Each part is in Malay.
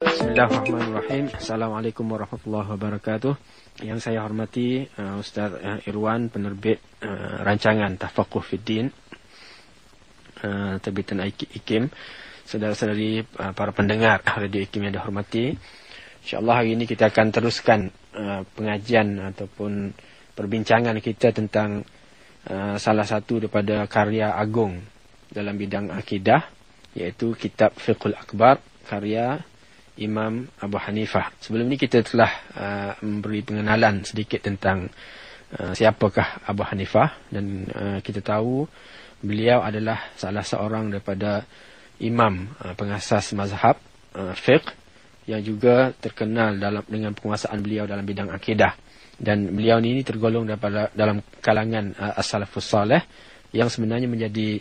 Bismillahirrahmanirrahim. Assalamualaikum warahmatullahi wabarakatuh. Yang saya hormati Ustaz Irwan, penerbit rancangan Tafaqquh Fiddin, terbitan IKIM. Saudara-saudari para pendengar Radio IKIM yang dihormati, InsyaAllah hari ini kita akan teruskan pengajian ataupun perbincangan kita tentang salah satu daripada karya agung dalam bidang akidah, iaitu kitab Fiqhul Akbar karya Imam Abu Hanifah. Sebelum ini kita telah memberi pengenalan sedikit tentang siapakah Abu Hanifah, dan kita tahu beliau adalah salah seorang daripada imam pengasas mazhab fiqh yang juga terkenal dengan penguasaan beliau dalam bidang akidah. Dan beliau ini tergolong dalam kalangan as-salafus salih yang sebenarnya menjadi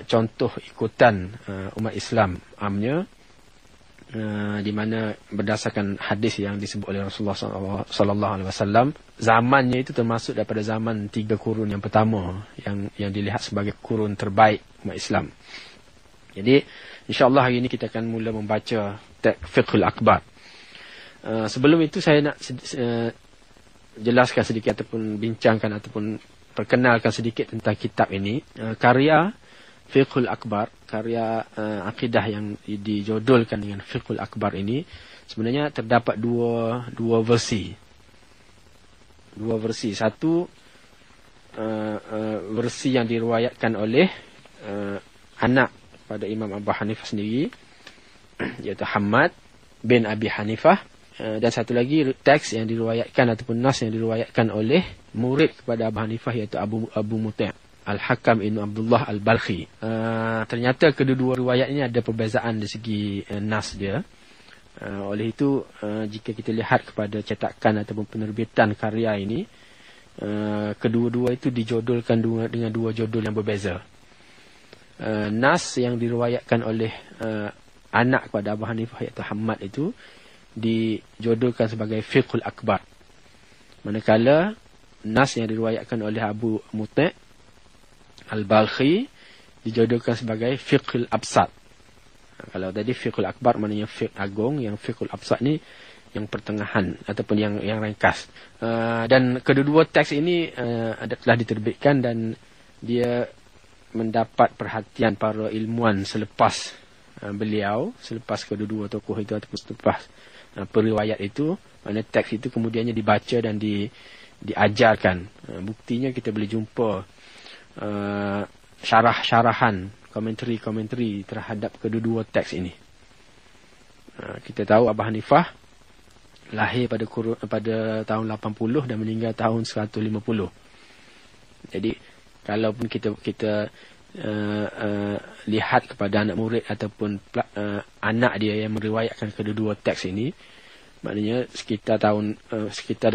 contoh ikutan umat Islam amnya, di mana berdasarkan hadis yang disebut oleh Rasulullah SAW, zamannya itu termasuk daripada zaman 3 kurun yang pertama yang dilihat sebagai kurun terbaik umat Islam. Jadi insyaAllah hari ini kita akan mula membaca Fiqhul Akbar. Sebelum itu saya nak jelaskan sedikit ataupun bincangkan ataupun perkenalkan sedikit tentang kitab ini. Karya Fiqhul Akbar, karya akidah yang dijodolkan dengan Fiqhul Akbar ini sebenarnya terdapat dua versi. Satu versi yang diriwayatkan oleh anak pada Imam Abu Hanifah sendiri, iaitu Hamad bin Abi Hanifah, dan satu lagi teks yang diriwayatkan ataupun nas yang diriwayatkan oleh murid kepada Abu Hanifah, iaitu Abu Mutai' Al-Hakam ibn Abdullah Al-Balkhi. Ternyata kedua-dua riwayat ini ada perbezaan dari segi nas dia. Oleh itu, jika kita lihat kepada cetakan ataupun penerbitan karya ini, kedua-dua itu dijodolkan dengan dua jodol yang berbeza. Nas yang diriwayatkan oleh anak kepada Abu Hanifah, iaitu Hamad, itu dijodolkan sebagai Fiqhul Akbar, manakala nas yang diriwayatkan oleh Abu Mutai' Al-Balkhi dijodolkan sebagai Fiqhul Absat. Kalau tadi Fiqhul Akbar maknanya fiqh agung, yang Fiqhul Absat ni yang pertengahan ataupun yang ringkas. Dan kedua-dua teks ini telah diterbitkan dan dia mendapat perhatian para ilmuwan selepas beliau, selepas kedua-dua tokoh itu ataupun selepas periwayat itu. Mana teks itu kemudiannya dibaca dan diajarkan. Buktinya kita boleh jumpa syarah-syarahan, komentari terhadap kedua-dua teks ini. Kita tahu Abu Hanifah lahir pada tahun 80 dan meninggal tahun 150. Jadi kalaupun kita lihat kepada anak murid ataupun anak dia yang meriwayatkan kedua-dua teks ini, maknanya sekitar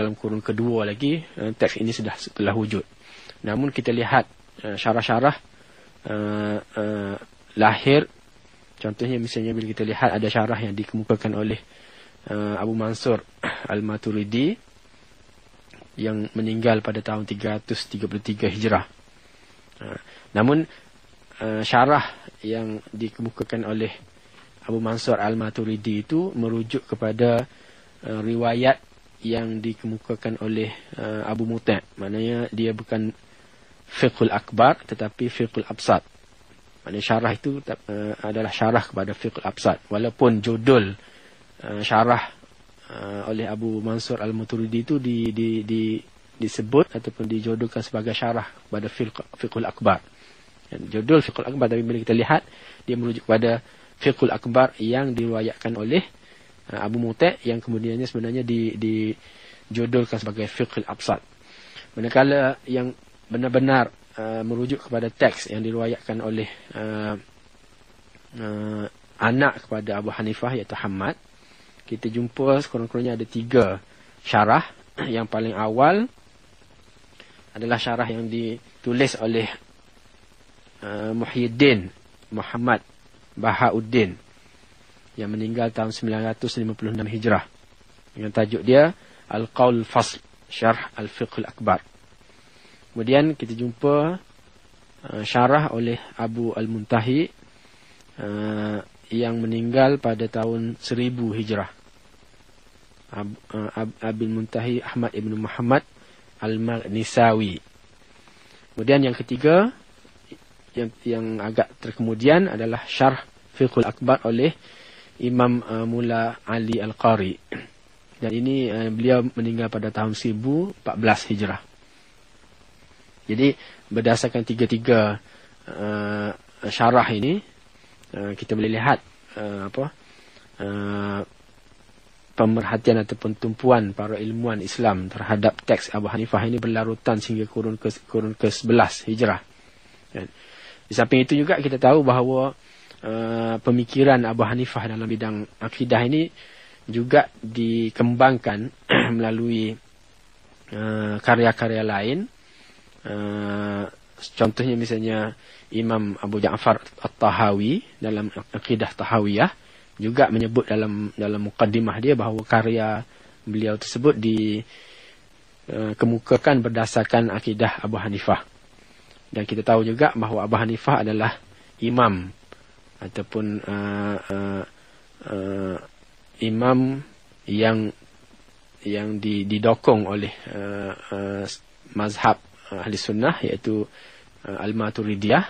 dalam kurun kedua lagi teks ini telah wujud. Namun kita lihat syarah-syarah lahir, contohnya misalnya bila kita lihat ada syarah yang dikemukakan oleh Abu Mansur Al-Maturidi yang meninggal pada tahun 333 Hijrah. Namun syarah yang dikemukakan oleh Abu Mansur Al-Maturidi itu merujuk kepada riwayat yang dikemukakan oleh Abu Mutai'. Maknanya dia bukan Fiqhul Akbar tetapi Fiqhul Absat. Maknanya syarah itu adalah syarah kepada Fiqhul Absat, walaupun judul syarah oleh Abu Mansur Al-Maturidi itu disebut ataupun dijodolkan sebagai syarah kepada Fiqhul Akbar. Judul Fiqhul Akbar, tapi bila kita lihat dia merujuk kepada Fiqhul Akbar yang diriwayatkan oleh Abu Mutai' yang kemudiannya sebenarnya dijodolkan sebagai Fiqhul Absat. Manakala yang benar-benar merujuk kepada teks yang diriwayatkan oleh anak kepada Abu Hanifah, iaitu Hamad, kita jumpa sekurang-kurangnya ada 3 syarah. Yang paling awal adalah syarah yang ditulis oleh Muhyiddin Muhammad Bahauddin yang meninggal tahun 956 Hijrah, dengan tajuk dia Al-Qaul Fasl Syarh Al-Fiqhul Akbar. Kemudian kita jumpa syarah oleh Abu Al-Muntahi yang meninggal pada tahun 1000 Hijrah. Abil Muntahi Ahmad ibn Muhammad Al-Maghnisawi. Kemudian yang ketiga, yang agak terkemudian adalah Syarh Fiqhul Akbar oleh Imam Mula Ali Al-Qari. Dan ini beliau meninggal pada tahun 1014 Hijrah. Jadi berdasarkan tiga-tiga syarah ini, kita boleh lihat pemerhatian ataupun tumpuan para ilmuwan Islam terhadap teks Abu Hanifah ini berlarutan sehingga kurun ke-11 Hijrah. Di samping itu juga kita tahu bahawa pemikiran Abu Hanifah dalam bidang akidah ini juga dikembangkan melalui karya-karya lain. Contohnya misalnya Imam Abu Ja'far At-Tahawi dalam Aqidah Tahawiyah juga menyebut dalam muqaddimah dia bahawa karya beliau tersebut dikemukakan berdasarkan akidah Abu Hanifah. Dan kita tahu juga bahawa Abu Hanifah adalah imam ataupun imam yang didokong oleh mazhab Ahli Sunnah, iaitu Al-Maturidiyah,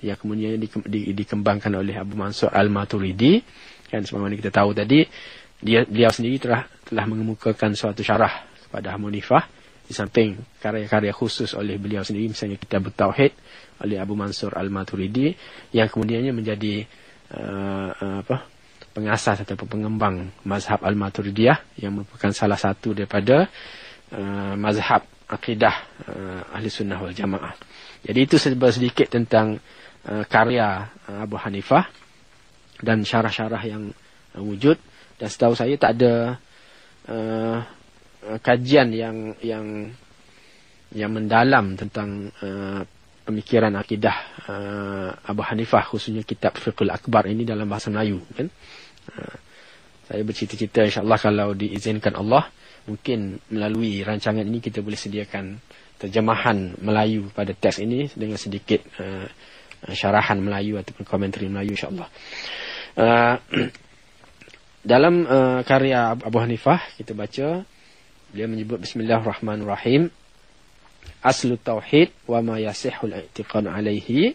yang kemudian dikembangkan oleh Abu Mansur Al-Maturidi. Kan sebagaimana kita tahu tadi, beliau sendiri telah mengemukakan suatu syarah kepada Abu Hanifah, di samping karya-karya khusus oleh beliau sendiri, misalnya Kitab Tauhid oleh Abu Mansur Al-Maturidi, yang kemudiannya menjadi pengasas atau pengembang mazhab Al-Maturidiyah, yang merupakan salah satu daripada mazhab akidah Ahli Sunnah wal Jamaah. Jadi itu sedikit tentang karya Abu Hanifah dan syarah-syarah yang wujud. Dan setahu saya tak ada kajian yang mendalam tentang pemikiran akidah Abu Hanifah, khususnya kitab Fiqhul Akbar ini dalam bahasa Melayu, kan? Saya bercita-cita insya-Allah kalau diizinkan Allah, mungkin melalui rancangan ini kita boleh sediakan terjemahan Melayu pada teks ini dengan sedikit syarahan Melayu ataupun komentari Melayu, insya-Allah. Dalam karya Abu Hanifah kita baca, beliau menyebut Bismillahirrahmanirrahim, aslu tauhid wa ma yasihul i'tiqad alaihi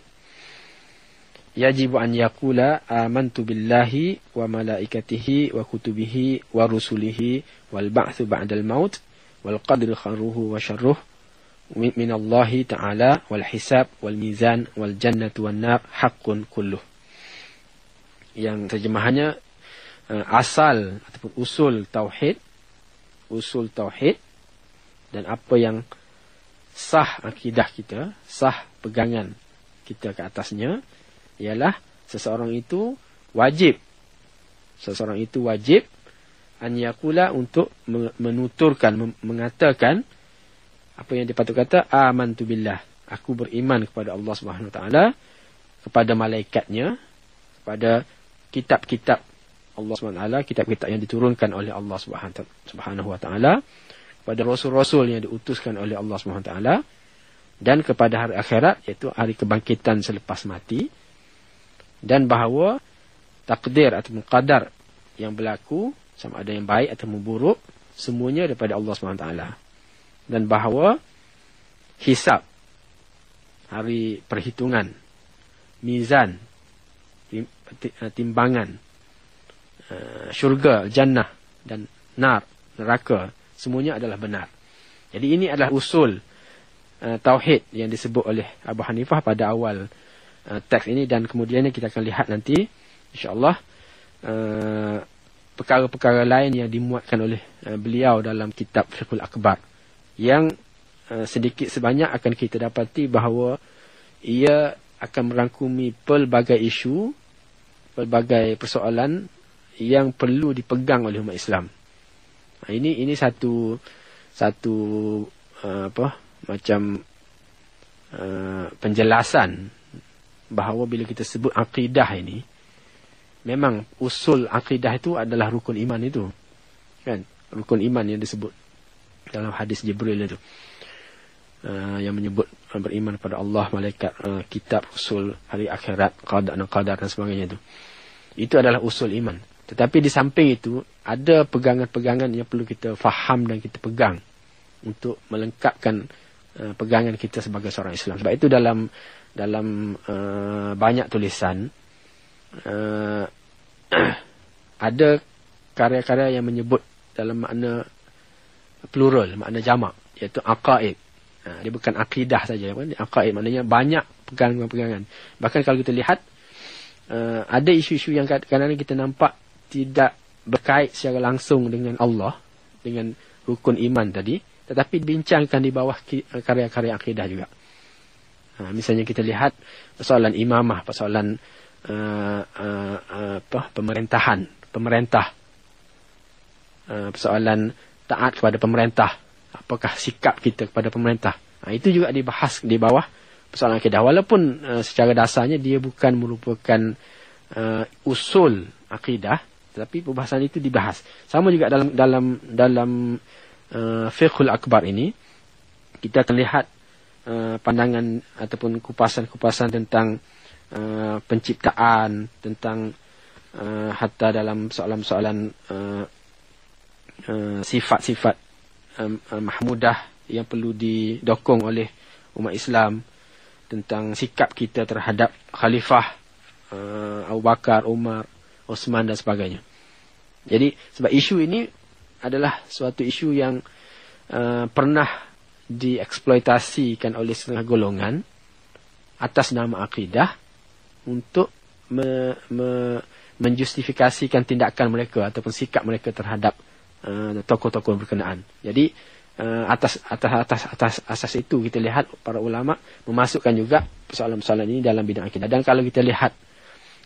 yajibu an yaqula amantu billahi wa malaikatihi wa kutubihi wa rusulihi wal ba'tsu ba'dal maut wal qadri khairuhu wa syarruhu min Allah ta'ala wal hisab wal mizan wal jannatu wan nar haqqun kulluh. Yang terjemahannya asal ataupun usul tauhid dan apa yang sah akidah kita, sah pegangan kita ke atasnya, ialah seseorang itu wajib an yaqula, untuk menuturkan, mengatakan apa yang dipatut kata, amantu billah, aku beriman kepada Allah Subhanahu wa taala, kepada malaikatnya, kepada kitab-kitab Allah Subhanahu wa taala, kitab-kitab yang diturunkan oleh Allah Subhanahu wa taala, kepada rasul-rasul yang diutuskan oleh Allah Subhanahu wa taala, dan kepada hari akhirat, iaitu hari kebangkitan selepas mati, dan bahawa takdir atau qadar yang berlaku, sama ada yang baik atau buruk, semuanya daripada Allah SWT. Dan bahawa hisab, hari perhitungan, mizan, timbangan, syurga, jannah, dan nar, neraka, semuanya adalah benar. Jadi ini adalah usul tauhid yang disebut oleh Abu Hanifah pada awal teks ini, dan kemudiannya kita akan lihat nanti insya-Allah perkara-perkara lain yang dimuatkan oleh beliau dalam kitab Fiqhul Akbar, yang sedikit sebanyak akan kita dapati bahawa ia akan merangkumi pelbagai isu, pelbagai persoalan yang perlu dipegang oleh umat Islam. Ini satu macam penjelasan bahawa bila kita sebut akidah ini, memang usul akidah itu adalah rukun iman itu, kan? Rukun iman yang disebut dalam hadis Jibril itu, yang menyebut beriman pada Allah, malaikat, kitab, usul, hari akhirat, qada dan qadar dan sebagainya itu. Itu adalah usul iman. Tetapi di samping itu, ada pegangan-pegangan yang perlu kita faham dan kita pegang untuk melengkapkan pegangan kita sebagai seorang Islam. Sebab itu dalam banyak tulisan ada karya-karya yang menyebut dalam makna plural, makna jamak, iaitu aqaid. Dia bukan akidah saja, aqaid maknanya banyak pegangan-pegangan. Bahkan kalau kita lihat ada isu-isu yang kadang-kadang kita nampak tidak berkait secara langsung dengan Allah, dengan rukun iman tadi, tetapi dibincangkan di bawah karya-karya akidah juga. Misalnya kita lihat persoalan imamah, persoalan pemerintah, persoalan taat kepada pemerintah, apakah sikap kita kepada pemerintah. Itu juga dibahas di bawah persoalan akidah. Walaupun secara dasarnya dia bukan merupakan usul akidah, tetapi pembahasan itu dibahas. Sama juga dalam fiqhul akbar ini, kita akan lihat pandangan ataupun kupasan-kupasan tentang penciptaan, tentang hatta dalam soalan-soalan sifat-sifat mahmudah yang perlu didokong oleh umat Islam, tentang sikap kita terhadap khalifah Abu Bakar, Umar, Osman dan sebagainya. Jadi sebab isu ini adalah suatu isu yang pernah dieksploitasikan oleh setengah golongan atas nama akidah untuk menjustifikasikan tindakan mereka ataupun sikap mereka terhadap tokoh-tokoh berkenaan. Jadi atas asas itu kita lihat para ulama memasukkan juga persoalan-persoalan ini dalam bidang akidah. Dan kalau kita lihat,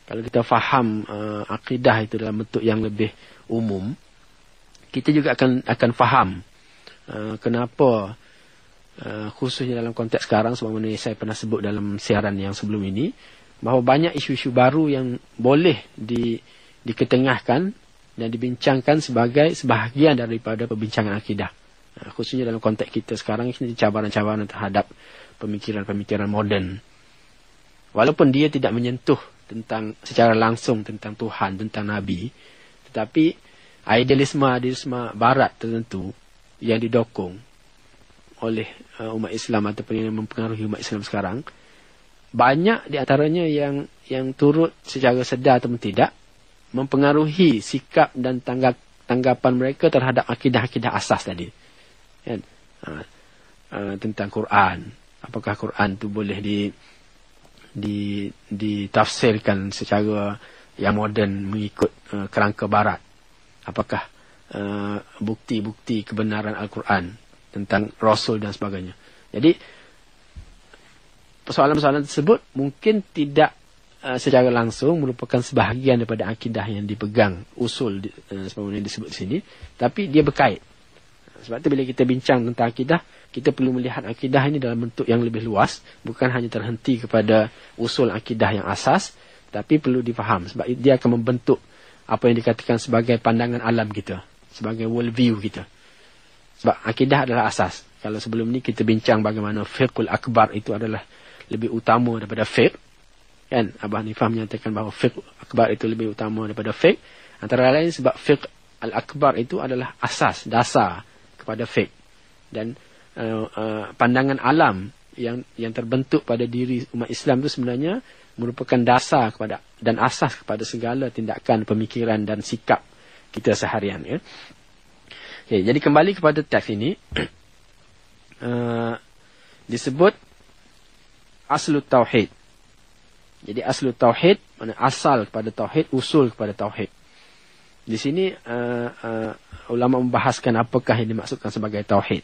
kalau kita faham akidah itu dalam bentuk yang lebih umum, kita juga akan faham kenapa khususnya dalam konteks sekarang, sebagaimana saya pernah sebut dalam siaran yang sebelum ini, bahawa banyak isu-isu baru yang boleh diketengahkan dan dibincangkan sebagai sebahagian daripada perbincangan akidah. Khususnya dalam konteks kita sekarang ini, cabaran-cabaran terhadap pemikiran-pemikiran moden. Walaupun dia tidak menyentuh tentang secara langsung tentang Tuhan, tentang Nabi, tetapi idealisme barat tertentu yang didokong oleh umat Islam ataupun yang mempengaruhi umat Islam sekarang, banyak di antaranya yang turut secara sedar atau tidak mempengaruhi sikap dan tanggapan mereka terhadap akidah-akidah asas tadi. Kan? Tentang Quran, apakah Quran itu boleh ditafsirkan secara yang moden mengikut kerangka barat? Apakah bukti-bukti kebenaran Al-Quran tentang Rasul dan sebagainya? Jadi persoalan-persoalan tersebut mungkin tidak secara langsung merupakan sebahagian daripada akidah yang dipegang, usul sebagaimana disebut di sini, tapi dia berkait. Sebab itu bila kita bincang tentang akidah, kita perlu melihat akidah ini dalam bentuk yang lebih luas, bukan hanya terhenti kepada usul akidah yang asas, tapi perlu difaham sebab dia akan membentuk apa yang dikatakan sebagai pandangan alam kita, sebagai world view kita. Sebab akidah adalah asas. Kalau sebelum ni kita bincang bagaimana fiqhul akbar itu adalah lebih utama daripada fiqh, kan? Abah Hanifah menyatakan bahawa fiqh akbar itu lebih utama daripada fiqh, antara lain sebab fiqh al-akbar itu adalah asas, dasar kepada fiqh. Dan pandangan alam yang terbentuk pada diri umat Islam itu sebenarnya merupakan dasar kepada dan asas kepada segala tindakan, pemikiran dan sikap kita seharian, ya. Okay, jadi kembali kepada teks ini, disebut aslu tauhid. Jadi aslu tauhid mana asal kepada tauhid, usul kepada tauhid. Di sini ulama membahaskan apakah yang dimaksudkan sebagai tauhid.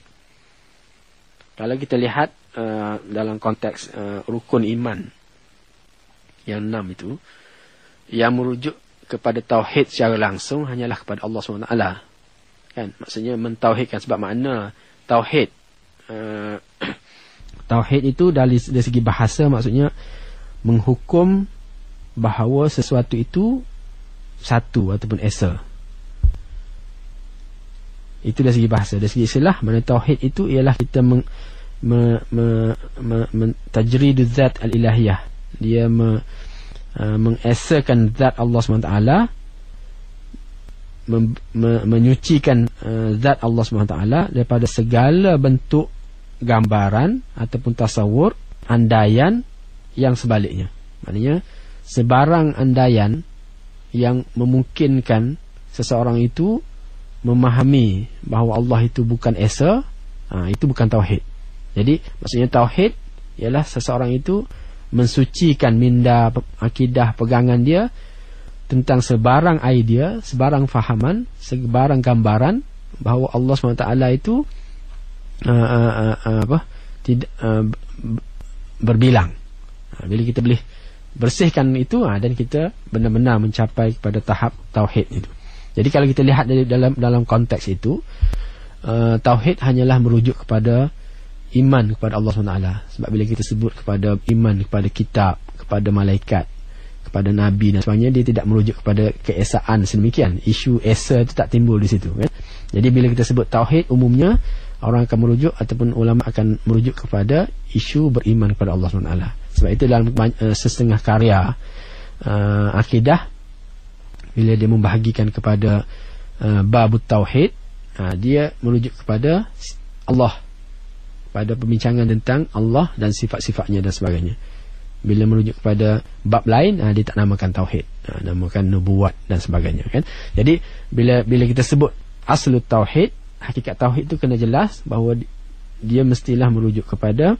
Kalau kita lihat dalam konteks rukun iman yang 6 itu, yang merujuk kepada tauhid secara langsung hanyalah kepada Allah SWT. Kan? Maksudnya mentauhidkan, sebab makna tauhid tauhid itu dari segi bahasa maksudnya menghukum bahawa sesuatu itu satu ataupun esa. Itu dari segi bahasa. Dari segi istilah, makna tauhid itu ialah kita tajriduz zat al-ilahiyah. Dia mengesakan zat Allah SWT, menyucikan zat Allah SWT daripada segala bentuk gambaran ataupun tasawur, andaian yang sebaliknya. Maknanya sebarang andaian yang memungkinkan seseorang itu memahami bahawa Allah itu bukan esa, itu bukan tauhid. Jadi maksudnya tauhid ialah seseorang itu mensucikan minda, akidah, pegangan dia tentang sebarang idea, sebarang fahaman, sebarang gambaran bahawa Allah SWT itu tidak berbilang. Bila kita boleh bersihkan itu, dan kita benar-benar mencapai kepada tahap tauhid itu. Jadi kalau kita lihat dari dalam konteks itu, tauhid hanyalah merujuk kepada iman kepada Allah SWT. Sebab bila kita sebut kepada iman kepada kitab, kepada malaikat, kepada nabi dan sebagainya, dia tidak merujuk kepada keesaan sedemikian. Isu esa itu tak timbul di situ, kan? Jadi bila kita sebut tauhid, umumnya orang akan merujuk ataupun ulama akan merujuk kepada isu beriman kepada Allah SWT. Sebab itu dalam setengah karya akidah, bila dia membahagikan kepada babut tauhid, dia merujuk kepada Allah, pada perbincangan tentang Allah dan sifat-sifatnya dan sebagainya. Bila merujuk kepada bab lain, dia tak namakan tauhid, namakan nubuat dan sebagainya, kan? Jadi bila kita sebut aslut tauhid, hakikat tauhid itu kena jelas bahawa dia mestilah merujuk kepada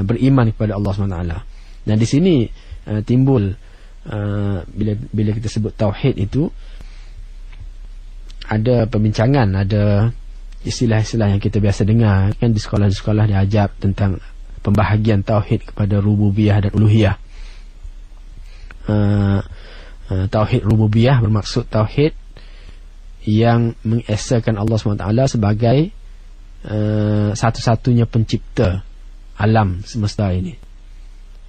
beriman kepada Allah SWT. Dan di sini timbul bila kita sebut tauhid itu, ada perbincangan, ada istilah-istilah yang kita biasa dengar, kan? Di sekolah-sekolah diajar tentang pembahagian tauhid kepada rububiyah dan uluhiyah. Tauhid rububiyah bermaksud tauhid yang mengesakan Allah SWT sebagai satu-satunya pencipta alam semesta ini.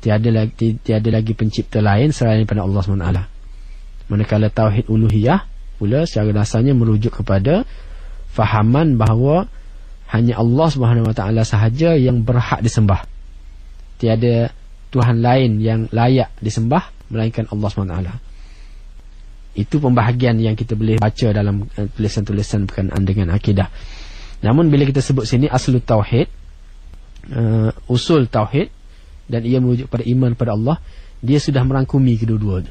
Tiada lagi pencipta lain selain daripada Allah SWT. Manakala tauhid uluhiyah pula secara dasarnya merujuk kepada fahaman bahawa hanya Allah SWT sahaja yang berhak disembah. Tiada Tuhan lain yang layak disembah melainkan Allah SWT. Itu pembahagian yang kita boleh baca dalam tulisan-tulisan berkenaan dengan akidah. Namun bila kita sebut sini aslu tauhid, usul tauhid, dan ia merujuk pada iman pada Allah, dia sudah merangkumi kedua-dua.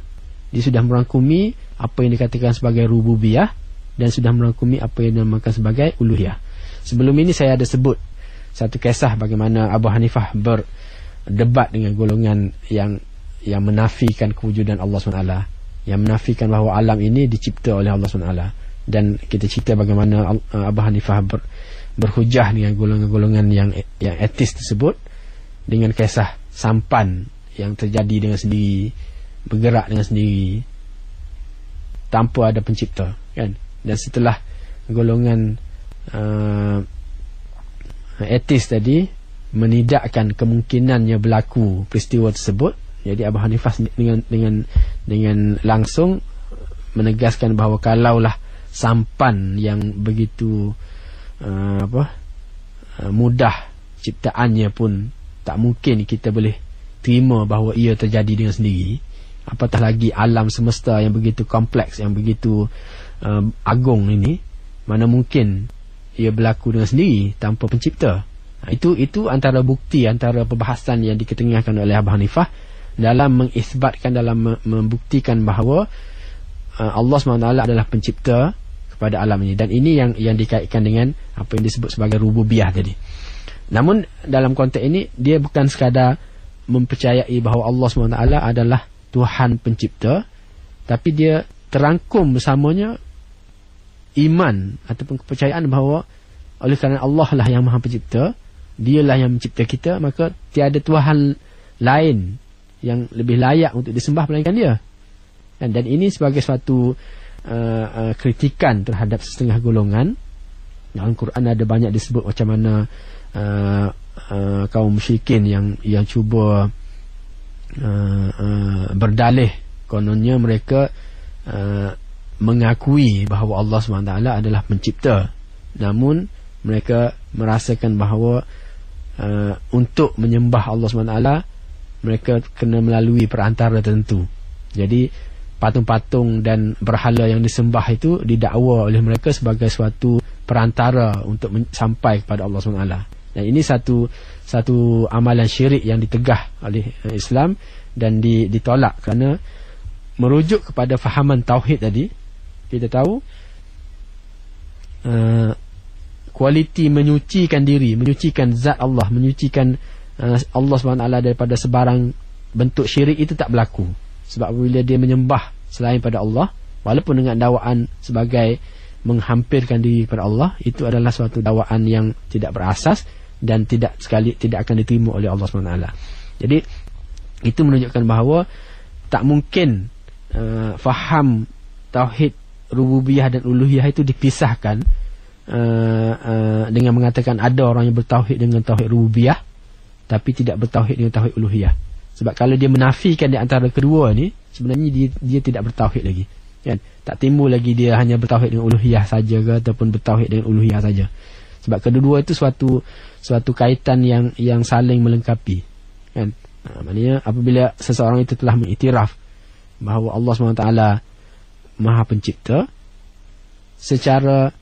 Dia sudah merangkumi apa yang dikatakan sebagai rububiyah dan sudah merangkumi apa yang dinamakan sebagai uluhiyah. Sebelum ini saya ada sebut satu kisah bagaimana Abu Hanifah berdebat dengan golongan yang menafikan kewujudan Allah SWT, yang menafikan bahawa alam ini dicipta oleh Allah SWT. Dan kita cerita bagaimana Abu Hanifah berhujah dengan golongan-golongan yang etis tersebut dengan kisah sampan yang terjadi dengan sendiri, bergerak dengan sendiri tanpa ada pencipta, kan? Dan setelah golongan etis tadi menidakkan kemungkinannya berlaku peristiwa tersebut, jadi Abu Hanifah dengan langsung menegaskan bahawa kalaulah sampan yang begitu mudah ciptaannya pun tak mungkin kita boleh terima bahawa ia terjadi dengan sendiri, apatah lagi alam semesta yang begitu kompleks, yang begitu agung ini, mana mungkin ia berlaku dengan sendiri tanpa pencipta. Itu antara bukti, antara perbahasan yang diketengahkan oleh Abu Hanifah dalam mengisbatkan, dalam membuktikan bahawa Allah SWT adalah pencipta kepada alam ini. Dan ini yang dikaitkan dengan apa yang disebut sebagai rububiyah tadi. Namun dalam konteks ini, dia bukan sekadar mempercayai bahawa Allah SWT adalah Tuhan pencipta, tapi dia terangkum bersamanya iman ataupun kepercayaan bahawa oleh kerana Allah lah yang maha pencipta, dialah yang mencipta kita, maka tiada Tuhan lain yang lebih layak untuk disembah melainkan dia. Dan ini sebagai suatu kritikan terhadap setengah golongan. Dalam Quran ada banyak disebut macam mana kaum musyrikin yang cuba berdalih kononnya mereka mengakui bahawa Allah SWT adalah pencipta, namun mereka merasakan bahawa untuk menyembah Allah SWT mereka kena melalui perantara tertentu. Jadi patung-patung dan berhala yang disembah itu didakwa oleh mereka sebagai suatu perantara untuk sampai kepada Allah SWT. Dan ini satu amalan syirik yang ditegah oleh Islam dan ditolak kerana merujuk kepada fahaman tauhid tadi. Kita tahu kualiti menyucikan diri, menyucikan zat Allah, menyucikan Allah SWT daripada sebarang bentuk syirik itu tak berlaku. Sebab bila dia menyembah selain pada Allah, walaupun dengan dakwaan sebagai menghampirkan diri kepada Allah, itu adalah suatu dakwaan yang tidak berasas dan tidak akan diterima oleh Allah SWT. Jadi itu menunjukkan bahawa tak mungkin faham tauhid rububiyah dan uluhiyah itu dipisahkan dengan mengatakan ada orang yang bertauhid dengan tauhid rububiyah tapi tidak bertauhid dengan tauhid uluhiyah. Sebab kalau dia menafikan di antara kedua ni, sebenarnya dia tidak bertauhid lagi, kan? Tak timbul lagi dia hanya bertauhid dengan uluhiyah saja ke ataupun bertauhid dengan uluhiyah saja. Sebab kedua-dua itu suatu kaitan yang saling melengkapi, kan? Maknanya apabila seseorang itu telah mengiktiraf bahawa Allah SWT Maha Pencipta, secara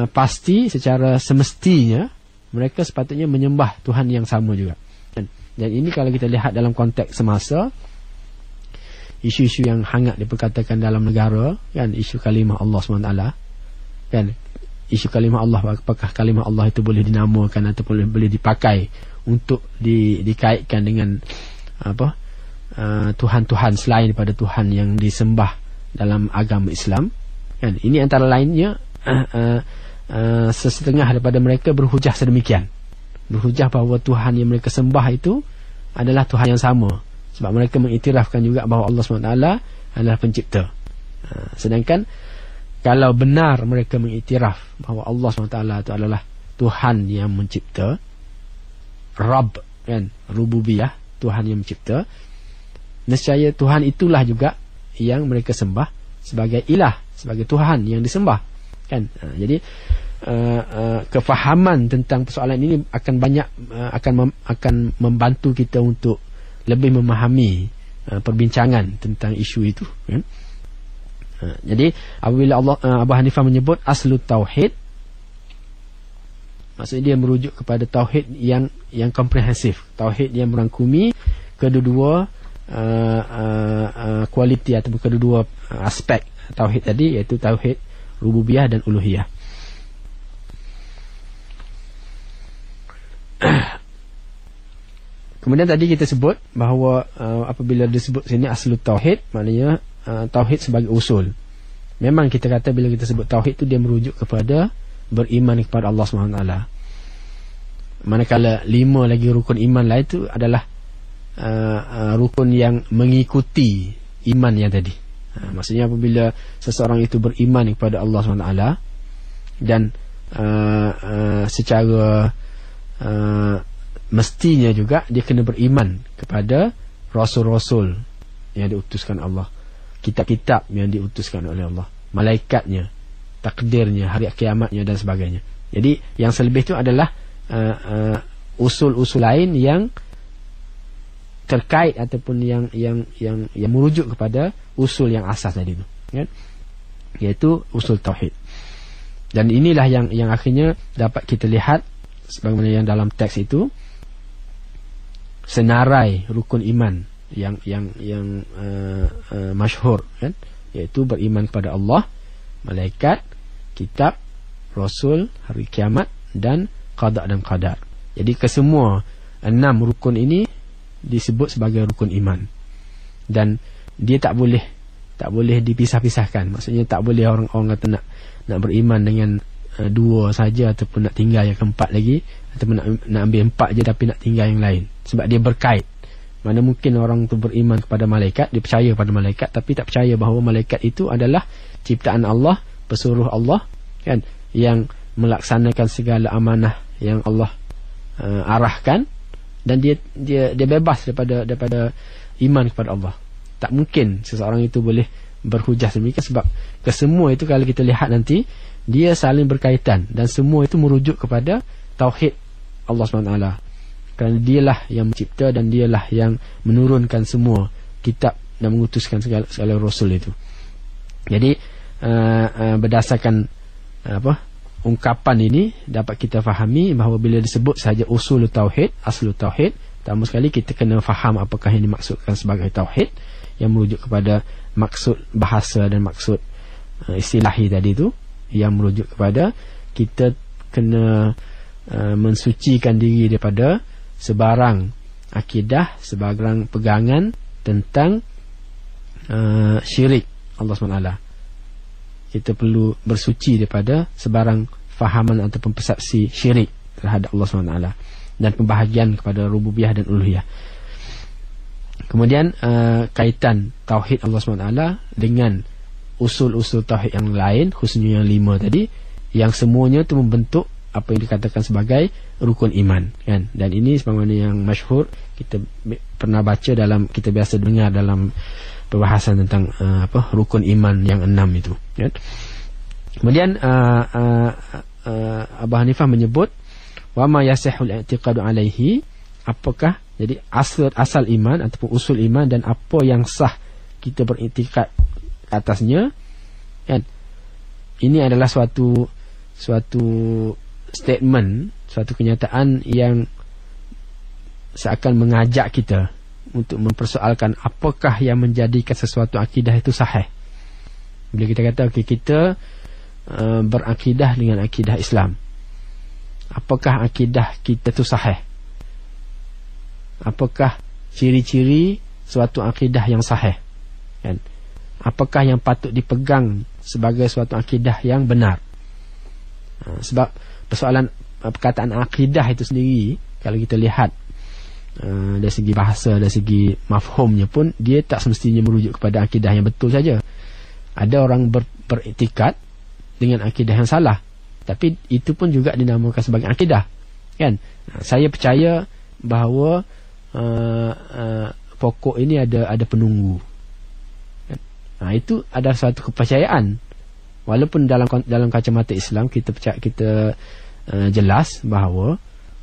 pasti, secara semestinya mereka sepatutnya menyembah Tuhan yang sama juga. Dan ini kalau kita lihat dalam konteks semasa, isu-isu yang hangat diperkatakan dalam negara, kan, isu kalimah Allah SWT, kan, isu kalimah Allah, apakah kalimah Allah itu boleh dinamakan ataupun boleh dipakai untuk dikaitkan dengan Tuhan-Tuhan selain daripada Tuhan yang disembah dalam agama Islam, kan? Ini antara lainnya sesetengah daripada mereka berhujah sedemikian, berhujah bahawa Tuhan yang mereka sembah itu adalah Tuhan yang sama, sebab mereka mengiktirafkan juga bahawa Allah SWT adalah pencipta. Sedangkan kalau benar mereka mengiktiraf bahawa Allah SWT itu adalah Tuhan yang mencipta, Rabb, kan, rububiyah, Tuhan yang mencipta, nescaya Tuhan itulah juga yang mereka sembah sebagai ilah, sebagai Tuhan yang disembah, kan? Jadi kefahaman tentang persoalan ini akan banyak akan membantu kita untuk lebih memahami perbincangan tentang isu itu, kan? Jadi apabila Abu Hanifah menyebut aslu tauhid, maksudnya dia merujuk kepada tauhid yang komprehensif, tauhid yang merangkumi kedua-dua kualiti atau kedua-dua aspek tauhid tadi, iaitu tauhid rububiyah dan uluhiyah. Kemudian tadi kita sebut bahawa apabila disebut sini aslu tauhid, maknanya tauhid sebagai usul. Memang kita kata bila kita sebut tauhid itu dia merujuk kepada beriman kepada Allah SWT. Manakala 5 lagi rukun iman lain itu adalah rukun yang mengikuti iman yang tadi. Maksudnya apabila seseorang itu beriman kepada Allah SWT dan secara mestinya juga dia kena beriman kepada rasul-rasul yang diutuskan Allah, kitab-kitab yang diutuskan oleh Allah, malaikatnya, takdirnya, hari kiamatnya dan sebagainya. Jadi yang selebih itu adalah usul-usul lain yang terkait ataupun yang merujuk kepada usul yang asas tadi itu, kan? Iaitu usul tauhid. Dan inilah yang akhirnya dapat kita lihat sebagaimana yang dalam teks itu, senarai rukun iman yang masyhur, kan? Iaitu beriman kepada Allah, malaikat, kitab, rasul, hari kiamat dan qada dan qadar. Jadi kesemua 6 rukun ini disebut sebagai rukun iman, dan dia tak boleh dipisah-pisahkan. Maksudnya tak boleh orang kata nak beriman dengan 2 saja ataupun nak tinggal yang keempat lagi, ataupun nak ambil 4 je tapi nak tinggal yang lain, sebab dia berkait. Mana mungkin orang tu beriman kepada malaikat, dia percaya pada malaikat tapi tak percaya bahawa malaikat itu adalah ciptaan Allah, pesuruh Allah, kan, yang melaksanakan segala amanah yang Allah arahkan, dan dia bebas daripada iman kepada Allah. Tak mungkin seseorang itu boleh berhujah demikian, sebab kesemua itu kalau kita lihat nanti dia saling berkaitan dan semua itu merujuk kepada tauhid Allah SWT, kerana dialah yang mencipta dan dialah yang menurunkan semua kitab dan mengutuskan segala rasul itu. Jadi berdasarkan ungkapan ini dapat kita fahami bahawa bila disebut sahaja usul tauhid, aslu tauhid, pertama sekali kita kena faham apakah yang dimaksudkan sebagai tauhid, yang merujuk kepada maksud bahasa dan maksud istilahi tadi itu, yang merujuk kepada kita kena mensucikan diri daripada sebarang akidah, sebarang pegangan tentang syirik Allah SWT. Kita perlu bersuci daripada sebarang fahaman ataupun persepsi syirik terhadap Allah SWT dan pembahagian kepada rububiyah dan uluhiyah. Kemudian kaitan tauhid Allah SWT dengan usul-usul tauhid yang lain, khususnya yang 5 tadi, yang semuanya itu membentuk apa yang dikatakan sebagai rukun iman, kan? Dan ini sebagaimana yang masyhur kita pernah baca dalam, kita biasa dengar dalam perbahasan tentang rukun iman yang 6 itu, kan? Kemudian Abu Hanifah menyebut wa ma yasihul i'tiqadu alaihi, apakah jadi asal iman ataupun usul iman dan apa yang sah kita beriktikad atasnya, kan? Ini adalah suatu statement, suatu kenyataan yang seakan mengajak kita untuk mempersoalkan apakah yang menjadikan sesuatu akidah itu sahih. Bila kita kata okay, kita berakidah dengan akidah Islam, apakah akidah kita itu sahih? Apakah ciri-ciri suatu akidah yang sahih, kan? Apakah yang patut dipegang sebagai suatu akidah yang benar? Sebab persoalan perkataan akidah itu sendiri, kalau kita lihat dari segi bahasa, dari segi mafhumnya pun, dia tak semestinya merujuk kepada akidah yang betul saja. Ada orang beriktikad dengan akidah yang salah, tapi itu pun juga dinamakan sebagai akidah, kan? Saya percaya bahawa pokok ini ada penunggu, kan? Itu ada suatu kepercayaan, walaupun dalam kacamata Islam kita jelas bahawa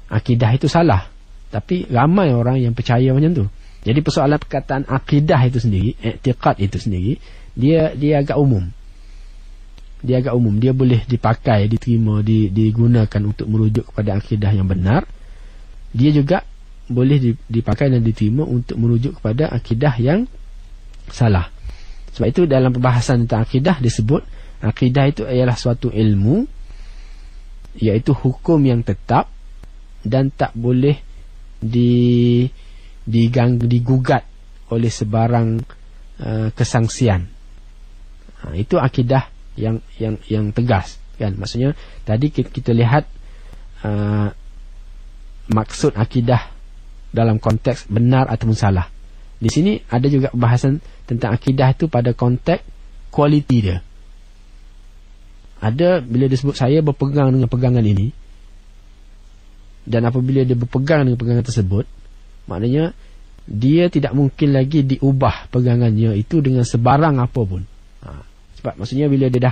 akidah itu salah, tapi ramai orang yang percaya macam tu. Jadi persoalan perkataan akidah itu sendiri, i'tiqad itu sendiri, dia agak umum. Dia agak umum, dia boleh dipakai, diterima, digunakan untuk merujuk kepada akidah yang benar. Dia juga boleh dipakai dan diterima untuk merujuk kepada akidah yang salah. Sebab itu dalam perbahasan tentang akidah disebut akidah itu ialah suatu ilmu, iaitu hukum yang tetap dan tak boleh digugat oleh sebarang kesangsian. Itu akidah yang tegas, kan? Maksudnya tadi kita lihat maksud akidah dalam konteks benar ataupun salah. Di sini ada juga pembahasan tentang akidah itu pada konteks kualiti dia. Ada bila disebut saya berpegang dengan pegangan ini, dan apabila dia berpegang dengan pegangan tersebut, maknanya dia tidak mungkin lagi diubah pegangannya itu dengan sebarang apa pun. Sebab maksudnya bila dia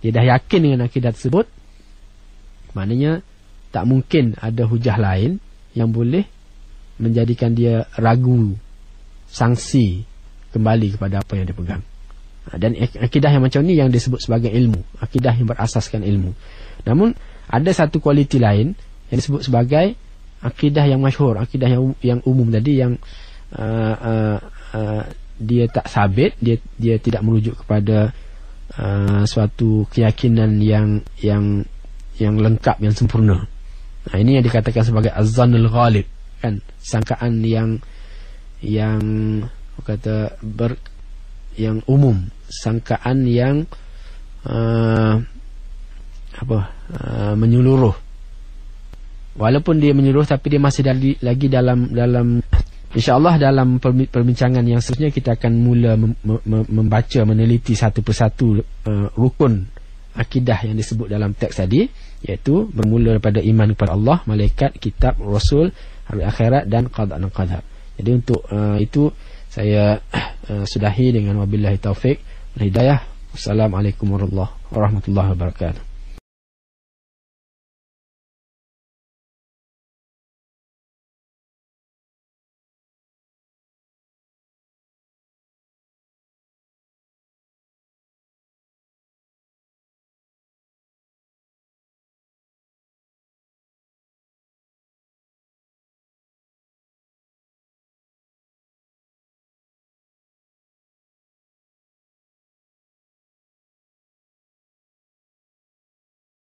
dah yakin dengan akidah tersebut, maknanya tak mungkin ada hujah lain yang boleh menjadikan dia ragu, sangsi kembali kepada apa yang dia pegang. Dan akidah yang macam ni yang disebut sebagai ilmu, akidah yang berasaskan ilmu. Namun ada satu kualiti lain yang disebut sebagai akidah yang masyhur, akidah yang umum tadi, yang dia tak sabit, dia tidak merujuk kepada suatu keyakinan yang lengkap, yang sempurna. Ini yang dikatakan sebagai az-zannul ghalib, kan? Sangkaan yang kata yang umum, sangkaan yang menyeluruh. Walaupun dia menyeluruh, tapi dia masih lagi dalam insya-Allah dalam perbincangan yang seterusnya kita akan mula membaca, meneliti satu persatu rukun akidah yang disebut dalam teks tadi, iaitu bermula daripada iman kepada Allah, malaikat, kitab, rasul, hari akhirat dan qada dan qadar. Jadi untuk itu saya sudahi dengan wabillahi taufik wal hidayah. Wassalamualaikum warahmatullahi wabarakatuh.